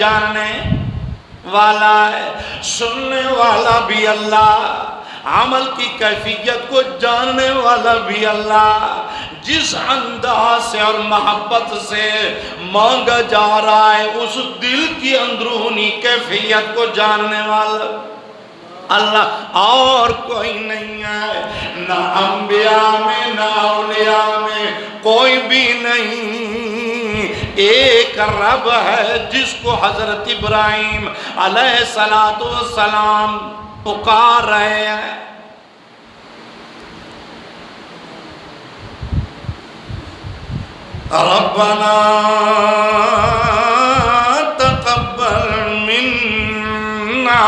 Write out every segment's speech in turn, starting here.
جاننے والا ہے، سننے والا بھی اللہ، عمل کی کیفیت کو جاننے والا بھی اللہ۔ جس انداز سے اور محبت سے مانگا جا رہا ہے اس دل کی اندرونی کیفیت کو جاننے والا اللہ اور کوئی نہیں ہے، نہ انبیاء میں نہ اولیاء میں کوئی بھی نہیں۔ ایک رب ہے جس کو حضرت ابراہیم علیہ السلام پکار رہے ہیں۔ ربنا تقبل منا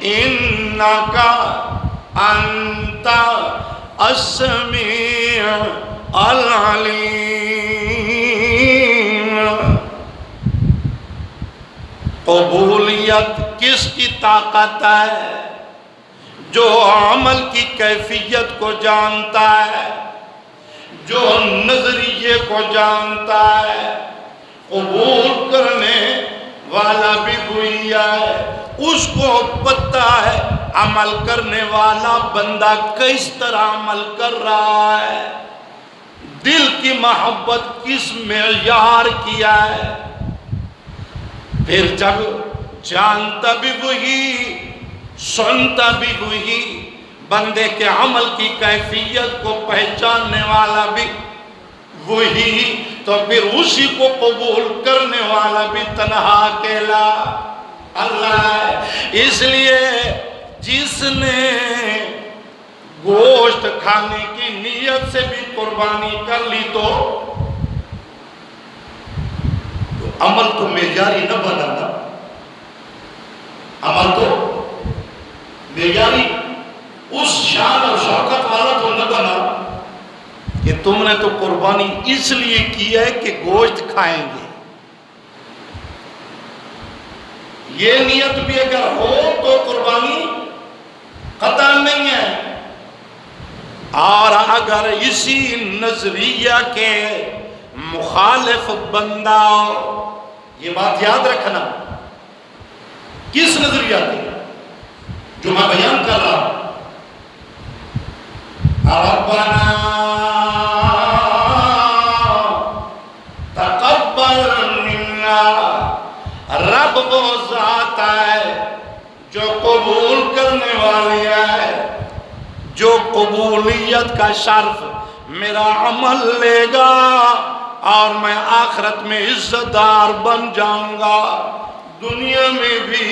انك انت السميع العليم۔ قبولیت کس کی طاقت ہے؟ جو عمل کی کیفیت کو جانتا ہے، جو نظریے کو جانتا ہے۔ قبول کرنے والا بھی وہی ہے، اس کو پتہ ہے عمل کرنے والا بندہ کس طرح عمل کر رہا ہے، دل کی محبت کس معیار کیا ہے۔ پھر جب جانتا بھی وہی، سنتا بھی وہی، بندے کے عمل کی کیفیت کو پہچاننے والا بھی وہی، تو پھر اسی کو قبول کرنے والا بھی تنہا اکیلا اللہ ہے۔ اس لیے جس نے گوشت کھانے کی نیت سے بھی قربانی کر لی تو عمل تو معیاری نہ بنانا، عمل تو معیاری اس شان اور شوکت والا تو نہ بنا کہ تم نے تو قربانی اس لیے کی ہے کہ گوشت کھائیں گے۔ یہ نیت بھی اگر ہو تو قربانی قطع نہیں ہے۔ اور اگر اسی نظریہ کے مخالف بندہ ہو، یہ بات یاد رکھنا، کس نظریہ کی جو میں بیان کر رہا ہوں، ربنا تقبل منا، رب وہ ذات ہے جو قبول کرنے والی ہے، جو قبولیت کا شرف میرا عمل لے گا اور میں آخرت میں عزت دار بن جاؤں گا، دنیا میں بھی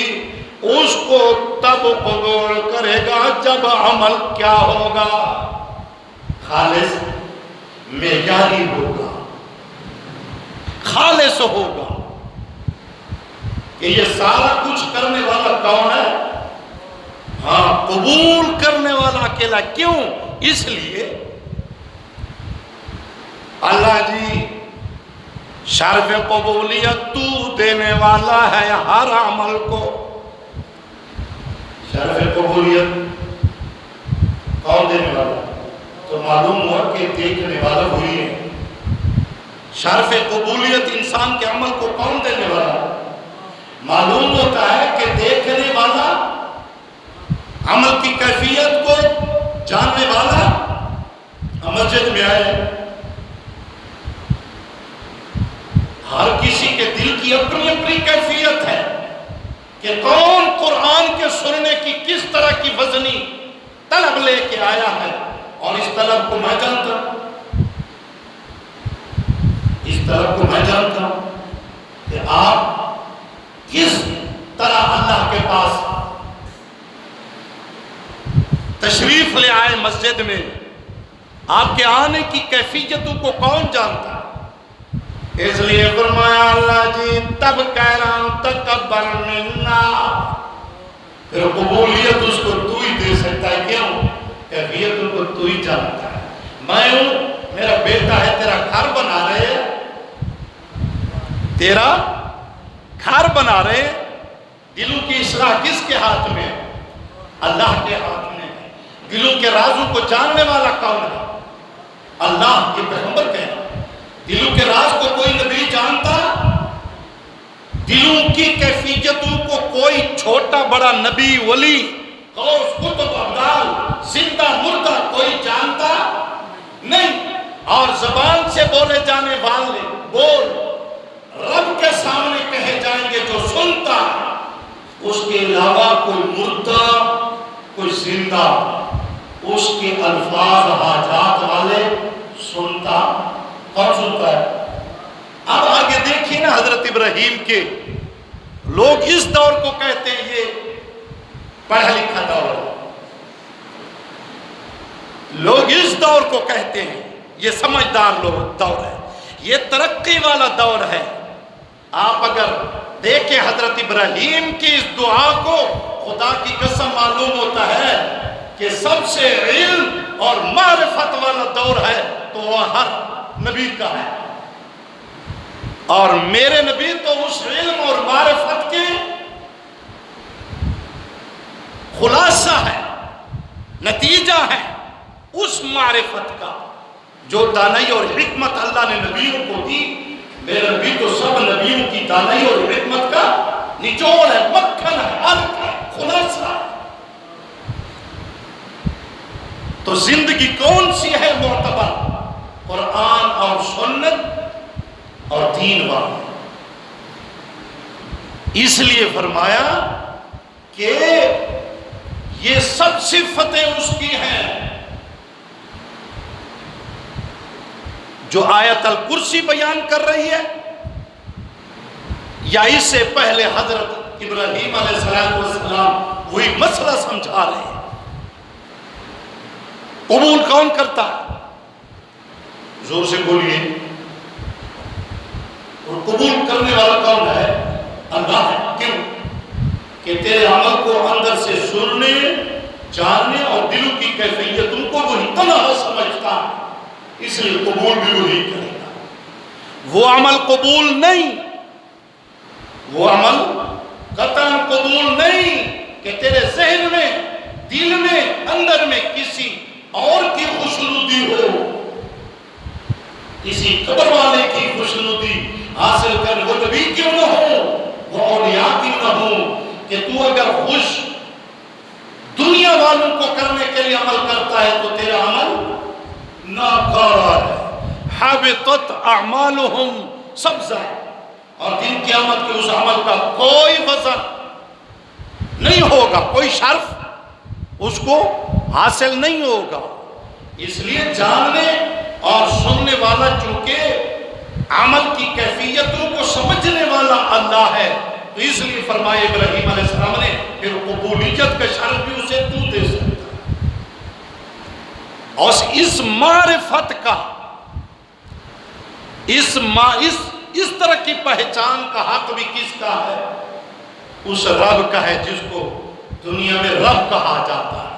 اس کو تب قبول کرے گا جب عمل کیا ہوگا، خالص معیاری ہوگا، خالص ہوگا۔ کہ یہ سارا کچھ کرنے والا کون ہے؟ ہاں، قبول کرنے والا اکیلا۔ کیوں؟ اس لیے اللہ جی شرف قبولیت تو دینے والا ہے ہر عمل کو۔ شرف قبولیت کون دینے والا؟ تو معلوم ہوا کہ دیکھنے والا وہی ہے۔ شرف قبولیت انسان کے عمل کو کون دینے والا؟ معلوم ہوتا ہے کہ دیکھنے والا، عمل کی کیفیت کو جاننے والا مسجد میں آئے۔ ہر کسی کے دل کی اپنی اپنی کیفیت ہے کہ کون قرآن کے سننے کی کس طرح کی وزنی طلب لے کے آیا ہے، اور اس طلب کو میں جانتا ہوں، اس طلب کو میں جانتا ہوں کہ آپ کس طرح اللہ کے پاس تشریف لے آئے مسجد میں، آپ کے آنے کی کیفیتوں کو کون جانتا ہے؟ اس لیے فرمایا اللہ جی تب کہہ رہا ہوں تقبل منا، پھر قبولیت اس کو تو ہی دے سکتا ہے۔ کیوں؟ کیفیت کو تو ہی جانتا ہے۔ میں ہوں، میرا بیٹا ہے، تیرا گھر بنا رہے ہیں، تیرا گھر بنا رہے ہیں، دلوں کی اصلاح کس کے ہاتھ میں؟ اللہ کے ہاتھ میں۔ دلوں کے رازوں کو جاننے والا کون ہے؟ اللہ کے پیغمبر کہنا۔ دلوں کے راز کو کوئی نبی جانتا؟ دلوں کی کیفیتوں کو کوئی چھوٹا بڑا نبی ولی غوث قطب ابدال زندہ مردہ کوئی جانتا نہیں، اور زبان سے بولے جانے والے بول رب کے سامنے کہے جائیں گے جو سنتا، اس کے علاوہ کوئی مردہ کوئی زندہ اس کے الفاظ حاجات والے سنتا اور سنتا ہے۔ اب آگے دیکھیں نا، حضرت ابراہیم کے لوگ اس دور کو کہتے ہیں یہ پڑھا لکھا دور ہے، لوگ اس دور کو کہتے ہیں یہ سمجھدار دور ہے، یہ ترقی والا دور ہے۔ آپ اگر دیکھیں حضرت ابراہیم کی اس دعا کو، خدا کی قسم معلوم ہوتا ہے کہ سب سے علم اور معرفت والا دور ہے تو وہ ہر نبی کا ہے، اور میرے نبی تو اس علم اور معرفت کے خلاصہ ہے، نتیجہ ہے اس معرفت کا جو دانائی اور حکمت اللہ نے نبیوں کو دی۔ میرے نبی تو سب نبیوں کی دانائی اور حکمت کا نچوڑ ہے، مکھن ہے، حلق ہے، خلاصہ ہے۔ تو زندگی کون سی ہے معتبر؟ قرآن اور سنت اور دین والا۔ اس لیے فرمایا کہ یہ سب صفتیں اس کی ہیں جو آیت الکرسی بیان کر رہی ہے، یا اس سے پہلے حضرت ابراہیم علیہ السلام وہی مسئلہ سمجھا رہے ہیں۔ قبول کون کرتا ہے؟ زور سے بولیے۔ اور قبول کرنے والا کون ہے؟ اللہ ہے۔ کیوں؟ کہ تیرے عمل کو اندر سے سننے، جاننے اور دلوں کی کیفیتوں کو وہی تنہا سمجھتا ہے، اس لیے قبول بھی وہی کرے گا۔ وہ عمل قبول نہیں، وہ عمل قطعاً قبول نہیں کہ تیرے ذہن میں، دل میں، اندر میں کسی اور کی خوشنودی ہو، کسی قبر والے کی خوشنودی حاصل کر، وہ نبی کیوں نہ ہو، وہ اولیاء کیوں نہ ہو، کہ تو اگر خوش دنیا والوں کو کرنے کے لیے عمل کرتا ہے تو تیرا عمل ناکار ہے، حبطت اعمالہم، سب ضائع، اور دن قیامت کے اس عمل کا کوئی وزن نہیں ہوگا، کوئی شرف اس کو حاصل نہیں ہوگا۔ اس لیے جاننے اور سننے والا چونکہ عمل کی کیفیتوں کو سمجھنے والا اللہ ہے، تو اس لیے فرمائے ابراہیم علیہ السلام نے پھر قبولیت کا شرف بھی اسے تو دے سکتا ہے۔ اور اس معرفت کا، اس طرح کی پہچان کا حق بھی کس کا ہے؟ اس رب کا ہے جس کو دنیا میں رب کہا جاتا ہے۔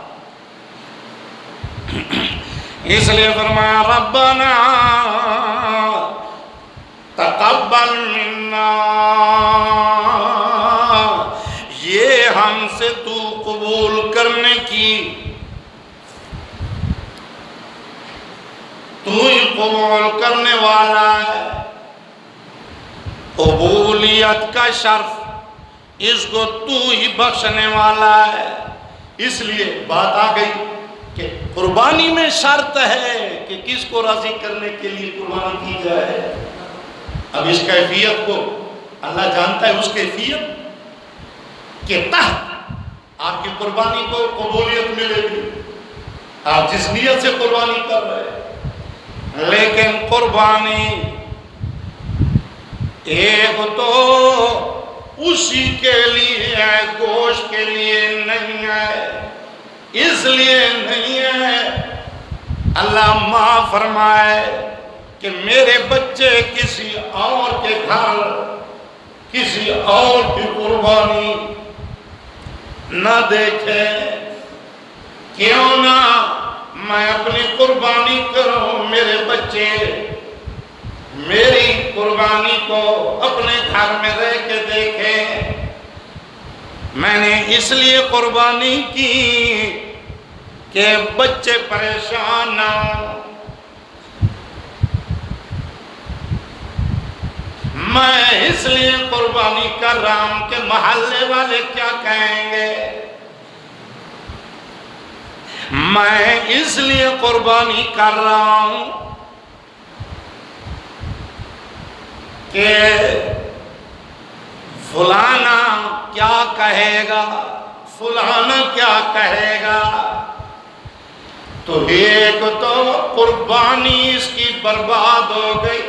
اس لیے فرمایا ربنا تقبل منا، یہ ہم سے تو قبول کرنے کی، تو ہی قبول کرنے والا ہے۔ قبولیت کا شرف اس کو تو ہی بخشنے والا ہے۔ اس لیے بات آ گئی کہ قربانی میں شرط ہے کہ کس کو راضی کرنے کے لیے قربانی کی جائے۔ اب اس کیفیت کو اللہ جانتا ہے، اس کیفیت کے تحت آپ کی قربانی کو قبولیت ملے گی، آپ جس نیت سے قربانی کر رہے ہیں۔ لیکن قربانی ایک تو اسی کے لیے ہے، گوشت کے لیے نہیں ہے، اس لیے نہیں ہے اللہ معاف فرمائے کہ میرے بچے کسی اور کے گھر کسی اور کی قربانی نہ دیکھے، کیوں نہ میں اپنی قربانی کروں، میرے بچے میری قربانی کو اپنے گھر میں رہ کے دیکھیں۔ میں نے اس لیے قربانی کی کہ بچے پریشان نہ ہوں، میں اس لیے قربانی کر رہا ہوں کہ محلے والے کیا کہیں گے، میں اس لیے قربانی کر رہا ہوں کہ فلانا کیا کہے گا، فلانا کیا کہے گا۔ تو ایک تو قربانی اس کی برباد ہو گئی،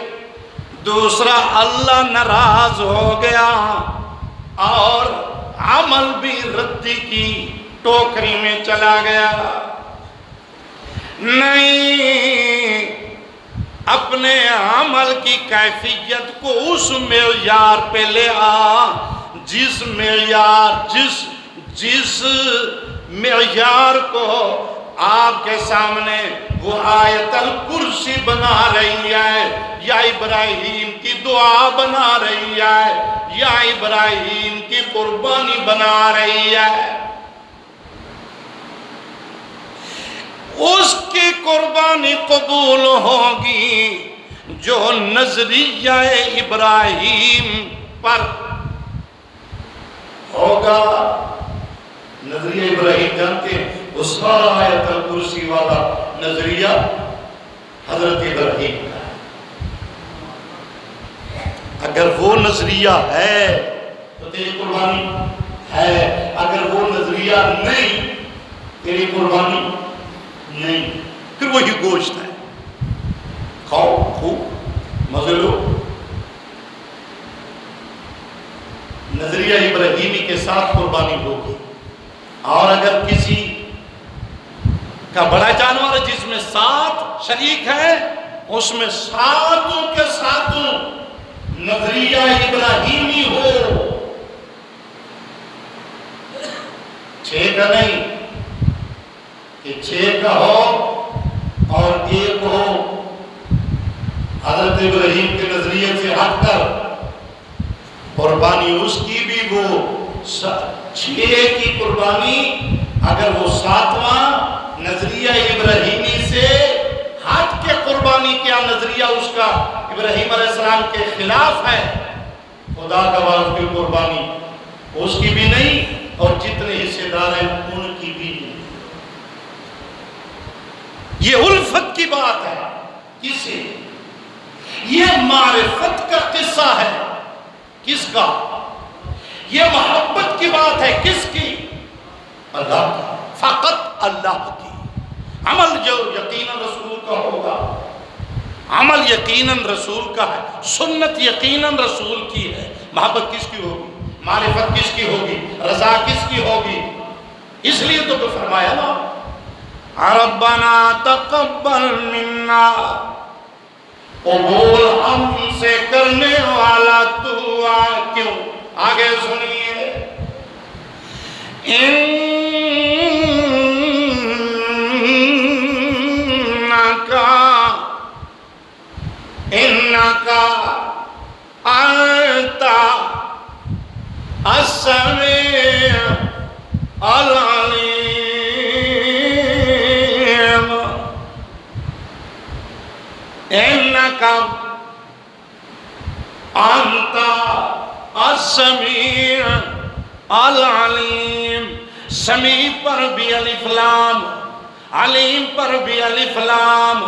دوسرا اللہ ناراض ہو گیا، اور عمل بھی ردی کی ٹوکری میں چلا گیا۔ نہیں، اپنے عمل کی کیفیت کو اس معیار پہ لے آ جس معیار کو آپ کے سامنے وہ آیت الکرسی بنا رہی ہے، یا ابراہیم کی دعا بنا رہی ہے، یا ابراہیم کی قربانی بنا رہی ہے، اس کی قربانی قبول ہوگی جو نظریہ ابراہیم پر ہوگا۔ نظریہ ابراہیم جانتے ہیں، اس سارا آیت الکرسی والا نظریہ حضرت ابراہیم کا ہے۔ اگر وہ نظریہ ہے تو تیری قربانی ہے، اگر وہ نظریہ نہیں تیری قربانی نہیں، پھر وہی گوشت ہے، کھاؤ خوب مزے لو۔ نظریہ ابراہیمی کے ساتھ قربانی ہوگی، اور اگر کسی کا بڑا جانور جس میں 7 شریک ہے، اس میں 7 کے 7 نظریہ ابراہیمی ہو، 6 کا نہیں کہ 6 کا ہو اور 1 ہو حضرت ابراہیم کے نظریے سے ہٹ کر، قربانی اس کی بھی وہ 6 کی قربانی، اگر وہ 7واں نظریہ ابراہیمی سے ہٹ کے قربانی کیا، نظریہ اس کا ابراہیم علیہ السلام کے خلاف ہے، خدا کا وعدہ کی قربانی اس کی بھی نہیں، اور جتنے حصے دار ہیں ان کی بھی نہیں۔ یہ الفت کی بات ہے، کسے؟ یہ معرفت کا قصہ ہے، کس کا؟ یہ محبت کی بات ہے، کس کی؟ اللہ کی، فقط اللہ کی۔ عمل جو یقیناً رسول کا ہوگا، عمل یقیناً رسول کا ہے، سنت یقیناً رسول کی ہے۔ محبت کس کی ہوگی؟ معرفت کس کی ہوگی؟ رضا کس کی ہوگی؟ اس لیے تو فرمایا نا، ربنا تقبل منا، قبول ہم سے کرنے والا تو آ، کیوں؟ آگے سنیے، انکا انت السمیع العلیم، انکا انت السمیع العلیم۔ سمیع پر بھی الف لام، علیم پر بھی الف لام،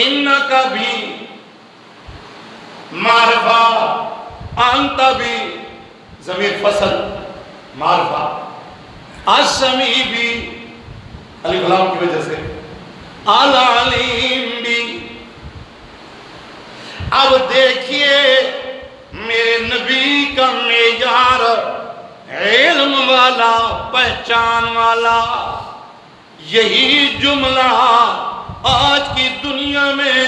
انکا بھی معرفہ، انت بھی ضمیر فصل معرفہ، السمیع بھی الف لام کی وجہ سے، العلیم بھی۔ اب دیکھیے میرے نبی کا معیار، علم والا، پہچان والا، یہی جملہ آج کی دنیا میں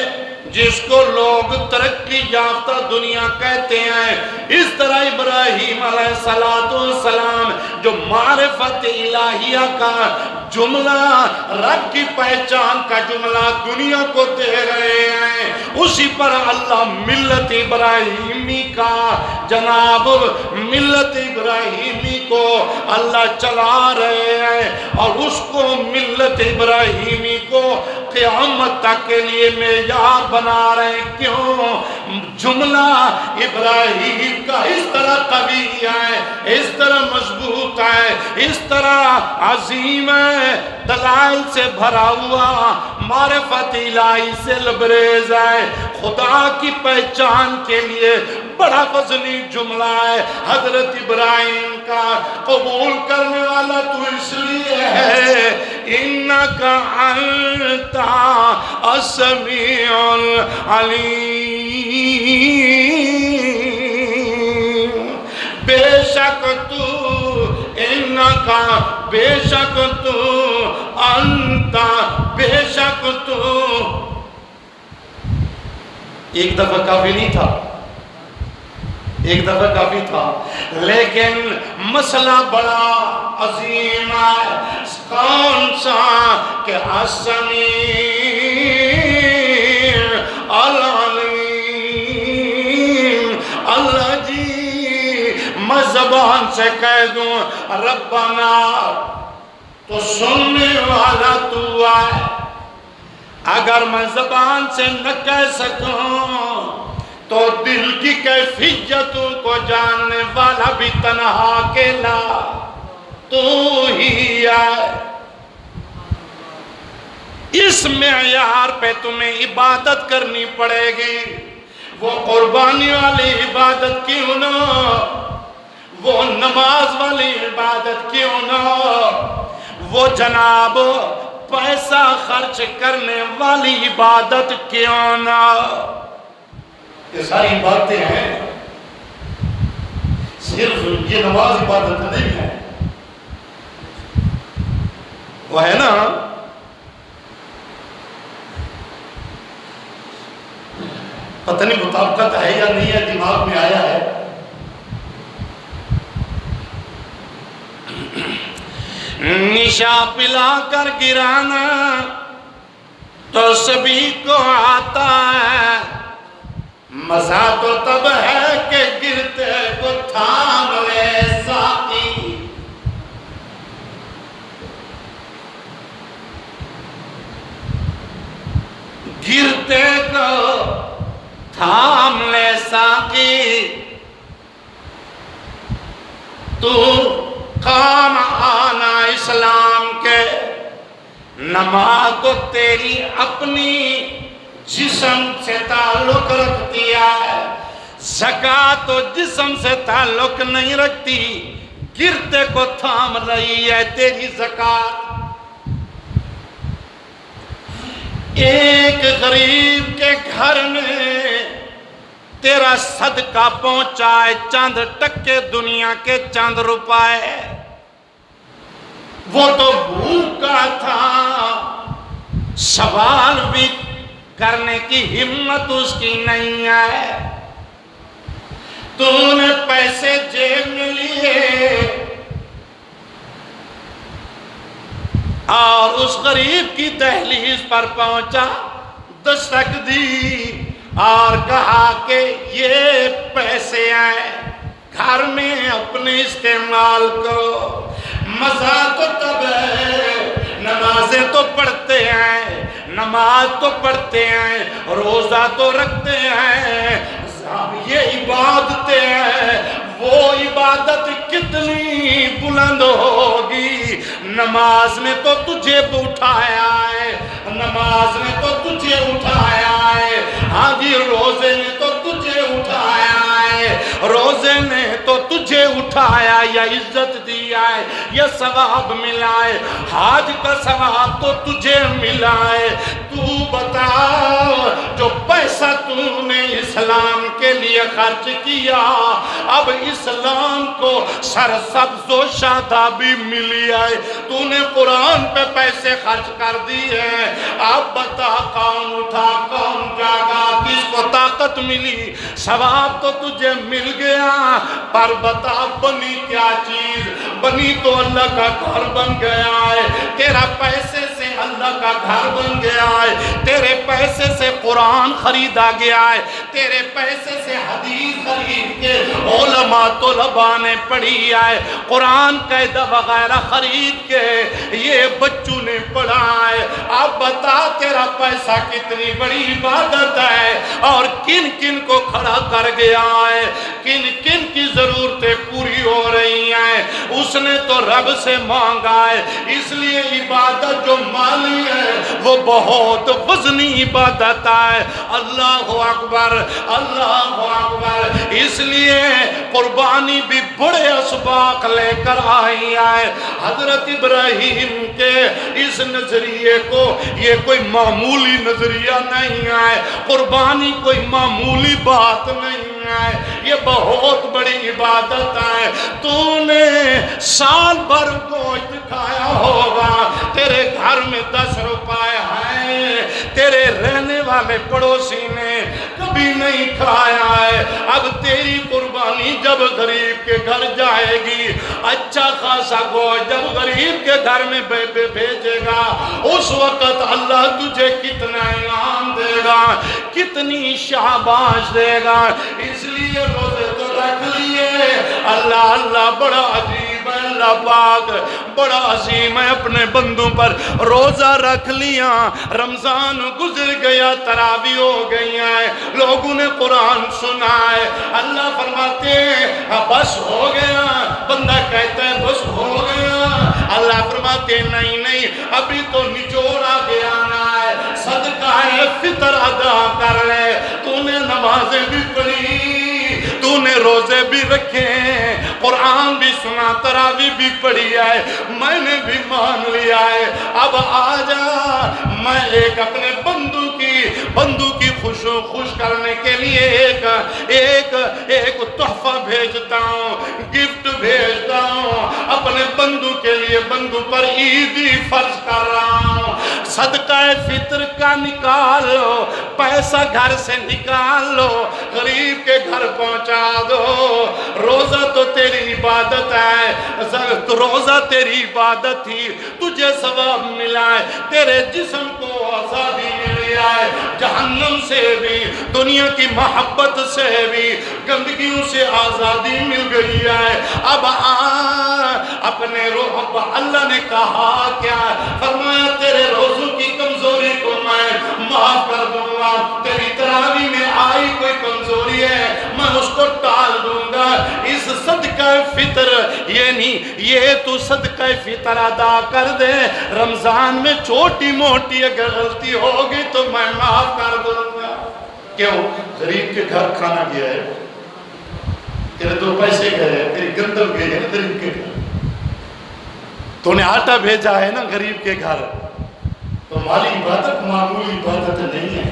جس کو لوگ ترقی یافتہ دنیا کہتے ہیں، اس طرح ابراہیم علیہ السلام جو معرفت الہیہ کا جملہ، رب کی پہچان کا جملہ دنیا کو دے رہے ہیں، اسی پر اللہ ملت ابراہیمی کا، جناب ملت ابراہیمی کو اللہ چلا رہے ہیں، اور اس کو ملت ابراہیمی کو قیامت تک کے لیے معیار بنا رہے ہیں۔ کیوں؟ جملہ ابراہیم کا اس طرح قوی ہے، اس طرح مضبوط ہے، اس طرح عظیم ہے، دلائل سے بھرا ہوا، معرفت الہی سے لبریز ہے، خدا کی پہچان کے لیے بڑا فضلی جملہ ہے۔ حضرت ابراہیم کا قبول کرنے والا تو اس لیے ہے، اِنَّكَ أَنْتَ السَّمِيعُ الْعَلِيمُ، بے شک تو، اِنَّكَ بے شک تو، انت بے شک تو۔ ایک دفعہ کافی نہیں تھا، ایک دفعہ کافی تھا، لیکن مسئلہ بڑا عظیم ہے۔ کون سا کہ السمیع العلیم۔ اللہ جی میں زبان سے کہہ دوں ربنا تو سننے والا تو ہے، اگر میں زبان سے نہ کہہ سکوں تو دل کی کیفیتوں کو جاننے والا بھی تنہا اکیلا تو ہی ہے۔ اس معیار پہ تمہیں عبادت کرنی پڑے گی، وہ قربانی والی عبادت کیوں نہ، وہ نماز والی عبادت کیوں نہ، وہ جناب پیسہ خرچ کرنے والی عبادت کیوں نہ۔ یہ ساری باتیں ہیں، صرف یہ نماز عبادت نہیں ہے، وہ ہے نا پتہ نہیں مطابقت ہے یا نہیں ہے، دماغ میں آیا ہے۔ نشا پلا کر گرانا تو سبھی کو آتا ہے، مزہ تو تب ہے کہ گرتے کو تھام لے ساقی۔ گرتے کو تھام لے ساقی، تو کام آنا اسلام کے، نماز تو تیری اپنی جسم سے تعلق رکھتی ہے، زکوٰۃ تو جسم سے تعلق نہیں رکھتی، گرتے کو تھام رہی ہے تیری زکوٰۃ۔ ایک غریب کے گھر میں تیرا صدقہ پہنچا ہے چند ٹکے دنیا کے چند روپے، وہ تو بھوکا تھا، سوال بھی کرنے کی ہمت اس کی نہیں ہے، تو نے پیسے جیب میں لیے اور اس غریب کی دہلیز پر پہنچا، دستک دی اور کہا کہ یہ پیسے آئے، گھر میں اپنے استعمال کرو۔ مزہ تو تب ہے، نمازیں تو پڑھتے ہیں، نماز تو پڑھتے ہیں، روزہ تو رکھتے ہیں، یہ عبادتیں ہیں، وہ عبادت کتنی بلند ہوگی۔ نماز نے تو تجھے اٹھایا ہے، نماز نے تو تجھے اٹھایا ہے، ہاں جی روزے نے تو تجھے اٹھایا ہے، روزے نے تو تجھے اٹھایا، یا عزت دیا ہے، یا ثواب ملا ہے، حج کا ثواب تو تجھے ملا ہے۔ تو بتا جو پیسہ تو نے اسلام کے لیے خرچ کیا، اب اسلام کو سرسبز و شادابی ملی ہے، تو نے قرآن پہ پیسے خرچ کر دیے، اب بتا کون اٹھا کون جاگا، کس کو طاقت ملی؟ ثواب تو تجھے مل گیا، پر بتا بنی کیا چیز؟ بنی تو اللہ کا گھر بن گیا ہے، تیرا پیسے سے سے اللہ کا گھر بن گیا ہے، تیرے پیسے سے قرآن خریدا گیا ہے، تیرے پیسے سے حدیث خرید کے علماء طلباء نے پڑھی ہے، قرآن قاعدہ وغیرہ خرید کے یہ بچوں نے پڑھا ہے۔ اب بتا تیرا پیسہ کتنی بڑی عبادت ہے اور کن کن کو کھڑا کر گیا ہے، کن کن کی ضرورتیں پوری ہو رہی ہیں۔ اس نے تو رب سے مانگا ہے، اس لیے عبادت جو مالی ہے وہ بہت وزنی عبادت ہے۔ اللہ اکبر، اللہ اکبر۔ اس لیے قربانی بھی بڑے اسباق لے کر آئی ہے۔ حضرت ابراہیم کے اس نظریے کو یہ کوئی معمولی نظریہ نہیں ہے، قربانی کوئی معمولی بات نہیں ہے، یہ بہت بڑی عبادت ہے۔ تو نے سال بھر گوشت کھایا ہوگا، تیرے گھر میں 10 روپے ہیں، تیرے رہنے والے پڑوسی نے کبھی نہیں کھایا ہے۔ اب تیری قربانی جب غریب کے گھر جائے گی، اچھا خاصا گوشت جب غریب کے گھر میں بھیجے گا، اس وقت اللہ تجھے کتنا انعام دے گا، کتنی شاباش دے گا۔ اس لیے روزے تو رکھ لیے۔ اللہ اللہ بڑا عجیب ہے، اللہ پاک بڑا عظیم ہے، اپنے بندوں پر روزہ رکھ لیا، رمضان گزر گیا، تراویح ہو گئی ہیں، لوگوں نے قرآن سنا ہے، اللہ فرماتے ہیں بس ہو گیا، بندہ کہتا ہے بس ہو گیا، اللہ فرماتے ہیں نہیں نہیں، ابھی تو نچوڑ آگے آنا ہے، صدقہ فطر ادا کر لے۔ تو نے نمازیں بھی پڑھی، تو نے روزے بھی رکھے، قرآن بھی سنا، تراویح بھی پڑھی ہے، میں نے بھی مان لیا ہے، اب آ جا، میں ایک اپنے بندو کی خوش کرنے کے لیے ایک تحفہ بھیجتا ہوں، گفٹ بھیجتا ہوں اپنے بندو کے لیے، بندو پر عیدی فرض کر رہا ہوں، صدقہ فطر کا نکال لو، پیسہ گھر سے نکال لو، غریب کے گھر پہنچا دو۔ روزہ تو تیری عبادت ہے، روزہ تیری عبادت تھی، تجھے ثواب ملا ہے، تیرے جسم کو آزادی ملی ہے، جہنم سے بھی، دنیا کی محبت سے بھی، گندگیوں سے آزادی مل گئی ہے۔ اب اپنے روح، اللہ نے کہا کیا؟ فرمایا تیرے روزوں کی کمزوری کو میں معاف کر دوں گا، تیری تراویح میں آئی کوئی کمزوری ہے میں اس کو ٹال دوں گا۔ اس صدقہ فطر یہ نہیں، یہ تو صدقہ فطر ادا کر دے، رمضان میں چھوٹی موٹی اگر غلطی ہوگی تو میں معاف کر دوں گا۔ کیوں؟ غریب کے گھر کھانا گیا ہے، تیرے 2 پیسے گئے، تیری گندم گئی ہے غریب کے گھر، تو نے آٹا بھیجا ہے نا غریب کے گھر، تو مالی عبادت معمولی عبادت نہیں ہے۔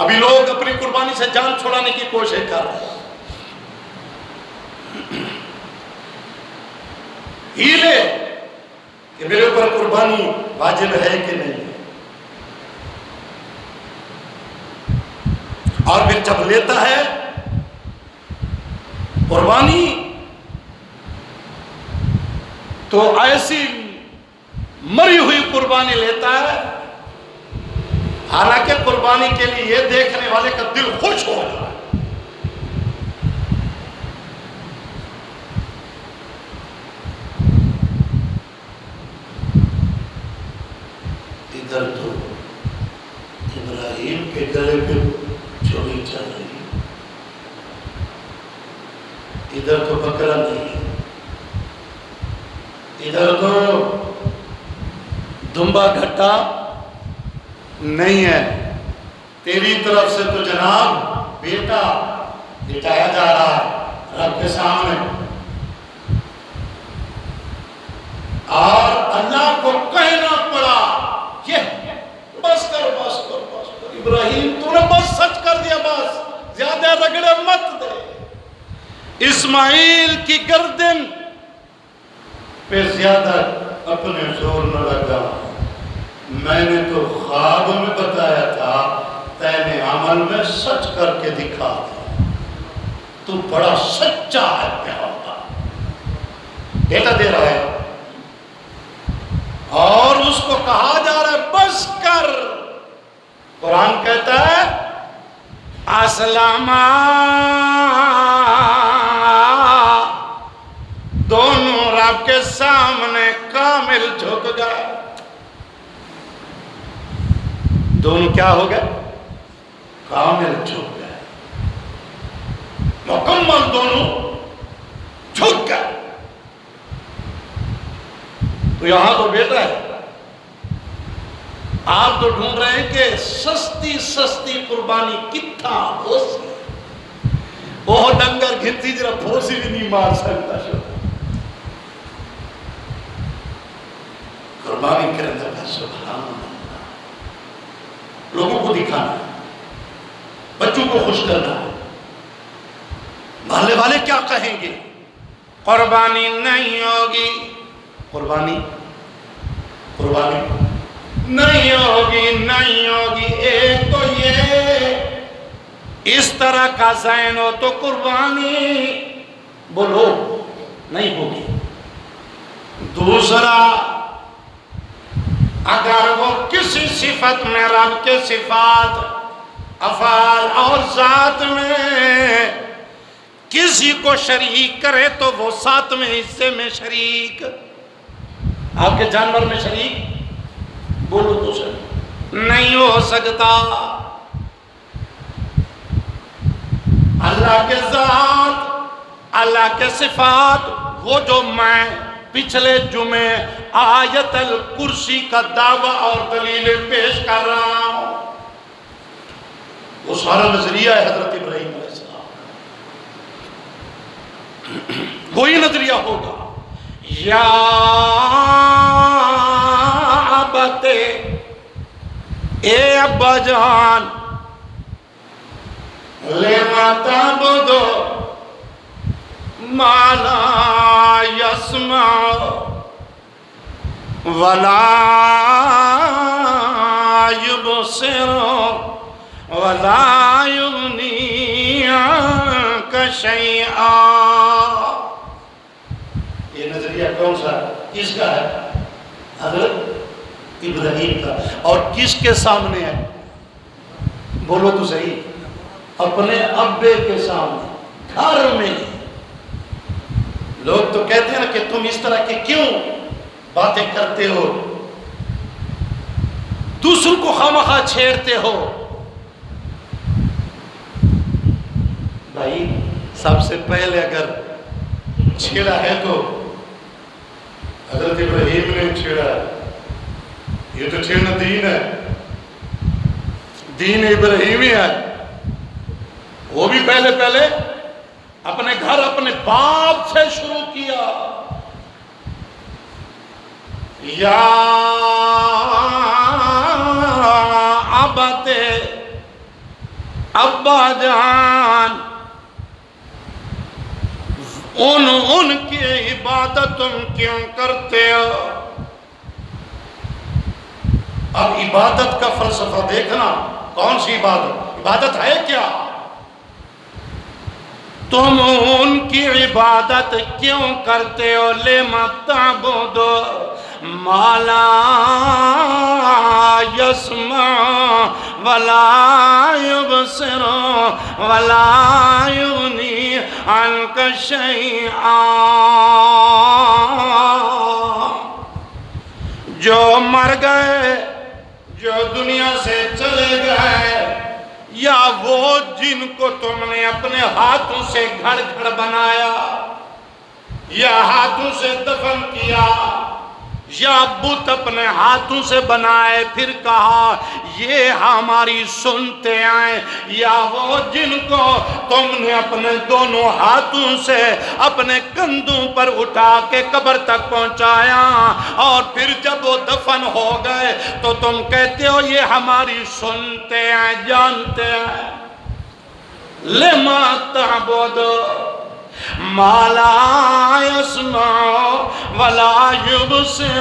ابھی لوگ اپنی قربانی سے جان چھوڑانے کی کوشش کر رہے ہیں، ہیلے کہ میرے اوپر قربانی واجب ہے کہ نہیں، اور پھر جب لیتا ہے قربانی تو ایسی مری ہوئی قربانی لیتا ہے، حالانکہ قربانی کے لیے یہ دیکھنے والے کا دل خوش ہو رہا ہے۔ ادھر تو ابراہیم کے گلے پہ چوری چل رہی ہے، ادھر تو بکرا نہیں ہے، ادھر تو دمبا گھٹا نہیں ہے، تیری طرف سے تو جناب بیٹا لٹایا جا رہا ہے رب کے سامنے، اور اللہ کو کہنا پڑا یہ بس کر بس کر بس کر، ابراہیم تو نے بس سچ کر دیا، بس زیادہ رگڑے مت دے، اسماعیل کی گردن پہ زیادہ اپنے زور نہ لگا، میں نے تو خواب میں بتایا تھا، تے نے عمل میں سچ کر کے دکھا دیا، تو بڑا سچا ہے پیغمبر، بیٹا دے رہا ہے، اور اس کو کہا جا رہا قرآن کہتا ہے اسلم، دونوں رب کے سامنے کامل جھک گئے. دونوں کیا ہو گئے؟ کامل جھک گئے، مکمل دونوں جھک گئے. تو یہاں تو بیٹا ہے، آپ تو ڈھونڈ رہے ہیں کہ سستی سستی قربانی کتنا ہو سی، وہ ڈنگر گھنتی جرا پھوسی بھی نہیں مار سکتا. قربانی کرنے کا سبحان اللہ، لوگوں کو دکھانا ہے، بچوں کو خوش کرنا ہے. محلے والے کیا کہیں گے؟ قربانی نہیں ہوگی، قربانی نہیں ہوگی. ایک تو یہ اس طرح کا ذہن ہو تو قربانی بولو نہیں ہوگی. دوسرا، اگر وہ کسی صفت میں رب کے صفات، افعال اور ذات میں کسی کو شریک کرے تو وہ ساتویں حصے میں شریک. آپ کے جانور میں شریک بولو تو شریک نہیں ہو سکتا. اللہ کے ذات، اللہ کے صفات، وہ جو میں پچھلے جمعے آیت الکرسی کا دعویٰ اور دلیل پیش کر رہا ہوں، وہ سارا نظریہ ہے حضرت ابراہیم علیہ السلام. وہی نظریہ ہوگا. یا ابت، اے ابا جان، لما تعبد ما لا يسمع ولا يبصر ولا يغني عنك شيئا. یہ نظریہ کون سا کس کا ہے؟ حضرت ابراہیم کا. اور کس کے سامنے ہے؟ بولو تو صحیح. اپنے ابے کے سامنے، گھر میں. لوگ تو کہتے ہیں کہ تم اس طرح کے کیوں باتیں کرتے ہو، دوسروں کو خواہ چھیڑتے ہو. بھائی سب سے پہلے اگر چھیڑا ہے تو حضرت ابراہیم نے چھیڑا ہے. یہ تو چھیڑنا دین ہے، دین ابراہیمی ہے. وہ بھی پہلے اپنے گھر اپنے باپ سے شروع کیا. یا ابت، ابا جان، ان کی عبادت تم کیوں کرتے ہو؟ اب عبادت کا فلسفہ دیکھنا. کون سی عبادت؟ عبادت ہے کیا؟ تم ان کی عبادت کیوں کرتے ہو؟ لما تعبد ما لا يسمع ولا يبصر ولا يغني عنك شيئا. جو مر گئے، جو دنیا سے چلے گئے، یا وہ جن کو تم نے اپنے ہاتھوں سے گھڑ گھڑ بنایا یا ہاتھوں سے دفن کیا، یا بت اپنے ہاتھوں سے بنائے پھر کہا یہ ہماری سنتے آئیں، یا وہ جن کو تم نے اپنے دونوں ہاتھوں سے اپنے کندھوں پر اٹھا کے قبر تک پہنچایا اور پھر جب وہ دفن ہو گئے تو تم کہتے ہو یہ ہماری سنتے ہیں، جانتے ہیں. لما تعبد، ما لا يسمع ولا يبصر،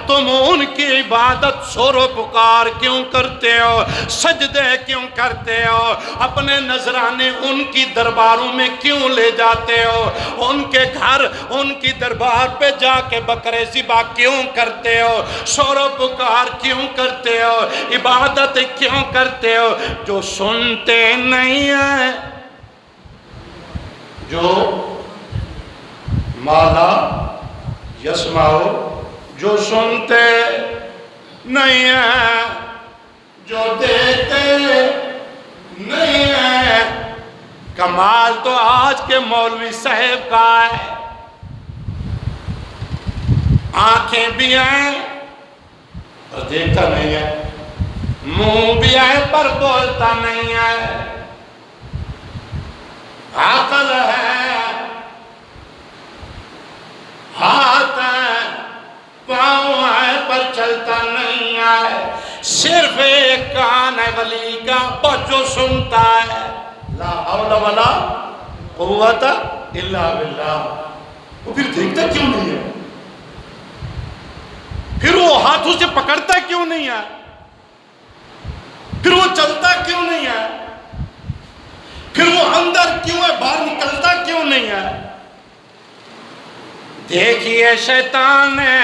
تم ان کی عبادت شور و پکار کیوں کرتے ہو، سجدے کیوں کرتے ہو، اپنے نذرانے ان کی درباروں میں کیوں لے جاتے ہو، ان کے گھر ان کی دربار پہ جا کے بکرے ذبح کیوں کرتے ہو، شور و پکار کیوں کرتے ہو، عبادت کیوں کرتے ہو، جو سنتے نہیں ہیں، جو مالا یسمعو، جو سنتے نہیں ہیں، جو دیکھتے نہیں ہیں۔ کمال تو آج کے مولوی صاحب کا ہے، آنکھیں بھی ہیں اور دیکھتا نہیں ہے، منہ بھی ہے پر بولتا نہیں ہے، عقل ہے، ہاتھ ہے، پاؤں ہے پر چلتا نہیں ہے، صرف ایک کان ہے ولی کا بس جو سنتا ہے۔ لا حول ولا قوت الا باللہ۔ وہ پھر دیکھتا کیوں نہیں ہے؟ پھر وہ ہاتھوں سے پکڑتا کیوں نہیں ہے؟ پھر وہ چلتا کیوں نہیں ہے؟ پھر وہ اندر کیوں ہے، باہر نکلتا کیوں نہیں ہے؟ دیکھیے شیطان نے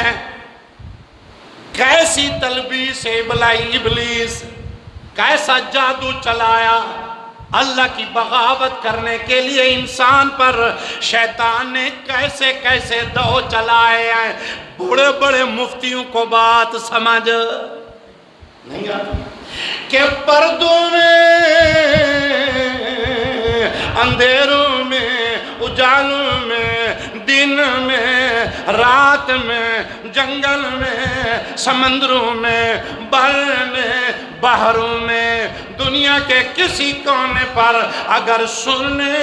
کیسی تلبیس بلائی، ابلیس کیسا جادو چلایا اللہ کی بغاوت کرنے کے لیے انسان پر، شیطان نے کیسے کیسے دو چلائے ہیں۔ بڑے بڑے مفتیوں کو بات سمجھ نہیں آتی کہ پردوں میں، اندھیروں میں، اجالوں میں، دن میں، رات میں، جنگل میں، سمندروں میں، بر میں، بحروں میں، دنیا کے کسی کونے پر اگر سننے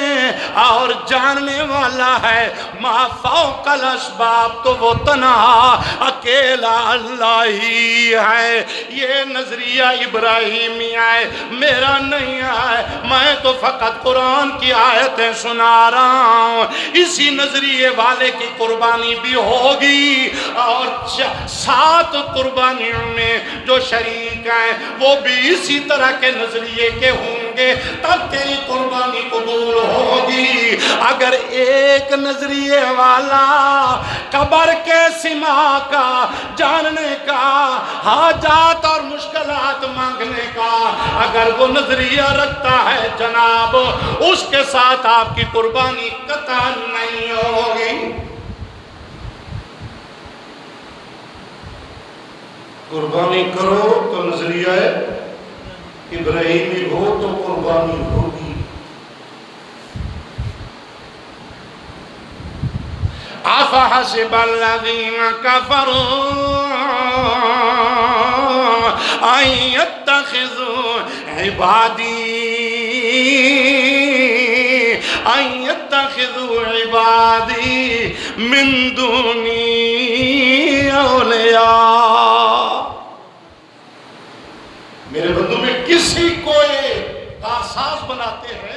اور جاننے والا ہے ما فوق الاسباب، تو وہ تنہا اکیلا اللہ ہی ہے۔ یہ نظریہ ابراہیمی ہے، میرا نہیں ہے، میں تو فقط قرآن کی آیتیں سنا رہا ہوں۔ اسی نظریے والے کی قربانی بھی ہوگی، اور 7 قربانیوں میں جو شریک ہیں وہ بھی اسی طرح کے نظریے کے ہوں گے، تب تیری قربانی قبول ہوگی۔ اگر ایک نظریے والا قبر کے سما کا، جاننے کا، حاجات اور مشکلات مانگنے کا اگر وہ نظریہ رکھتا ہے جناب، اس کے ساتھ آپ کی قربانی قطعاً نہیں ہوگی۔ قربانی کرو تو نظریہ ابراہیمی ہو تو قربانی ہوگی۔ أَفَحَسِبَ الَّذِينَ كَفَرُوا أَن يَتَّخِذُوا عِبَادِي مِن دُونِي أَوْلِيَاءَ۔ میرے بندوں میں کسی کو کارساز بناتے ہیں